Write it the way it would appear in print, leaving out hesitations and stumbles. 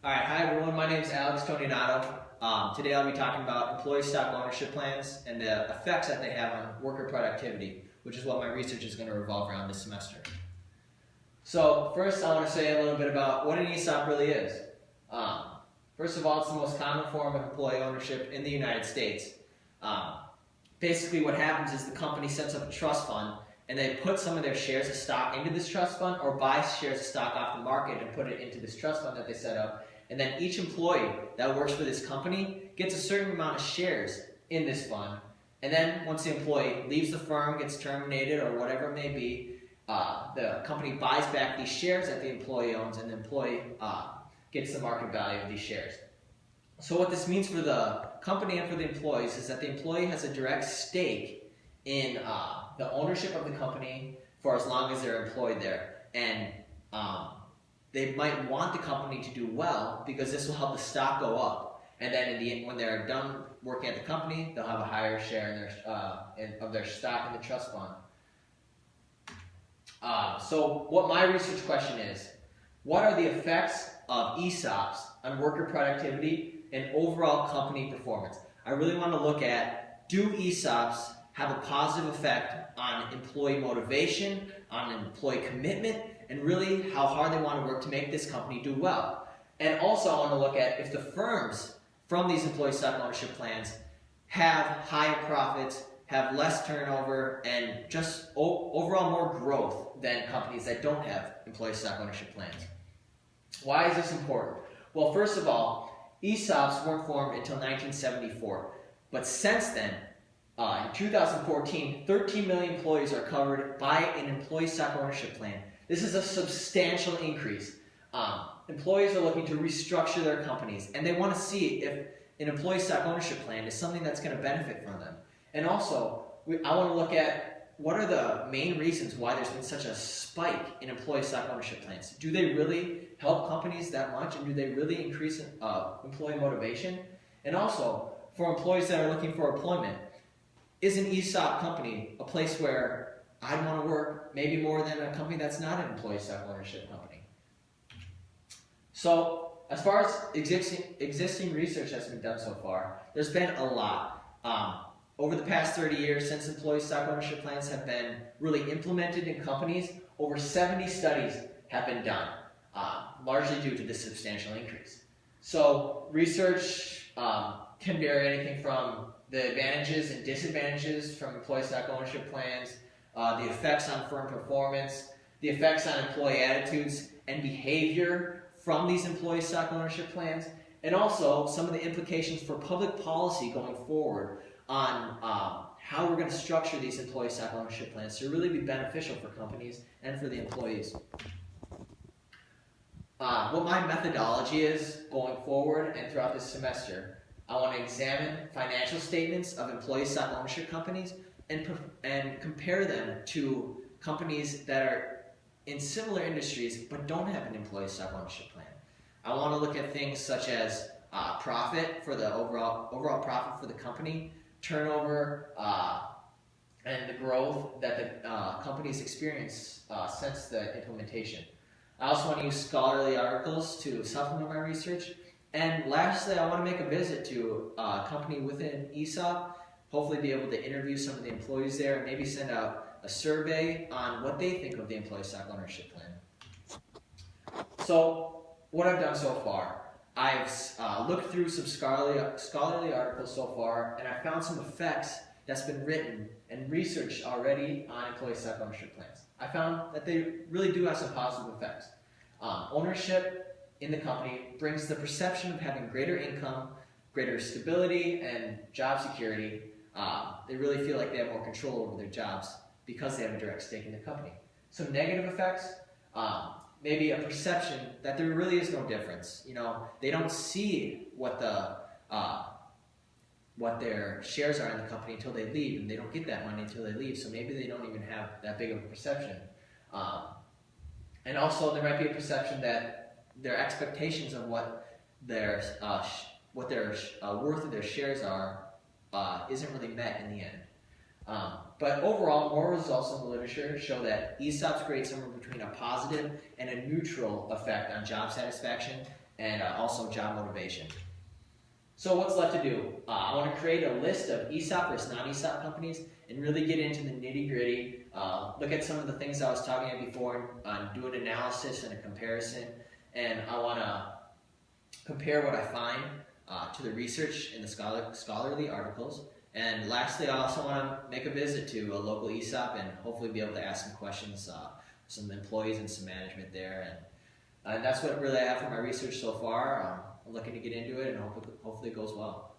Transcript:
Alright, hi everyone, my name is Alex Toninato. Today I'll be talking about employee stock ownership plans and the effects that they have on worker productivity, which is what my research is going to revolve around this semester. So first I want to say a little bit about what an ESOP really is. First of all, it's the most common form of employee ownership in the United States. Basically what happens is the company sets up a trust fund and they put some of their shares of stock into this trust fund or buy shares of stock off the market and put it into this trust fund that they set up. And then each employee that works for this company gets a certain amount of shares in this fund. And then once the employee leaves the firm, gets terminated, or whatever it may be, the company buys back these shares that the employee owns, and the employee gets the market value of these shares. So what this means for the company and for the employees is that the employee has a direct stake in the ownership of the company for as long as they're employed there. And they might want the company to do well because this will help the stock go up. And then in the end, when they're done working at the company, they'll have a higher share of their stock in the trust fund. So what my research question is, what are the effects of ESOPs on worker productivity and overall company performance? I really want to look at, do ESOPs have a positive effect on employee motivation, on employee commitment, and really how hard they want to work to make this company do well. And also I want to look at if the firms from these employee stock ownership plans have higher profits, have less turnover, and just overall more growth than companies that don't have employee stock ownership plans. Why is this important? Well, first of all, ESOPs weren't formed until 1974. But since then, in 2014, 13 million employees are covered by an employee stock ownership plan. This is a substantial increase. Employees are looking to restructure their companies, and they want to see if an employee stock ownership plan is something that's going to benefit from them. And also, I want to look at what are the main reasons why there's been such a spike in employee stock ownership plans. Do they really help companies that much, and do they really increase employee motivation? And also, for employees that are looking for employment, is an ESOP company a place where I'd want to work maybe more than a company that's not an employee stock ownership company? So as far as existing research that's been done so far, there's been a lot. Over the past 30 years, since employee stock ownership plans have been really implemented in companies, over 70 studies have been done, largely due to this substantial increase. So research can vary anything from the advantages and disadvantages from employee stock ownership plans, the effects on firm performance, the effects on employee attitudes and behavior from these employee stock ownership plans, and also some of the implications for public policy going forward on how we're going to structure these employee stock ownership plans to really be beneficial for companies and for the employees. What my methodology is going forward and throughout this semester, I want to examine financial statements of employee stock ownership companies and compare them to companies that are in similar industries but don't have an employee stock ownership plan. I want to look at things such as profit for the overall profit for the company, turnover, and the growth that the company's experienced since the implementation. I also want to use scholarly articles to supplement my research. And lastly, I want to make a visit to a company within ESOP, hopefully be able to interview some of the employees there, and maybe send out a survey on what they think of the employee stock ownership plan. So, what I've done so far, I've looked through some scholarly articles so far, and I found some effects that's been written and researched already on employee stock ownership plans. I found that they really do have some positive effects. Ownership in the company brings the perception of having greater income, greater stability, and job security. They really feel like they have more control over their jobs because they have a direct stake in the company. Some negative effects, maybe a perception that there really is no difference. You know, they don't see what their shares are in the company until they leave, and they don't get that money until they leave, so maybe they don't even have that big of a perception. And also there might be a perception that their expectations of what their worth of their shares are isn't really met in the end. But overall, more results in the literature show that ESOPs create somewhere between a positive and a neutral effect on job satisfaction and also job motivation. So what's left to do? I want to create a list of ESOP versus non-ESOP companies and really get into the nitty-gritty. Look at some of the things I was talking about before on doing analysis and a comparison. And I want to compare what I find to the research in the scholarly articles. And lastly, I also want to make a visit to a local ESOP and hopefully be able to ask some questions, some employees and some management there. And that's what really I have for my research so far. I'm looking to get into it and hopefully it goes well.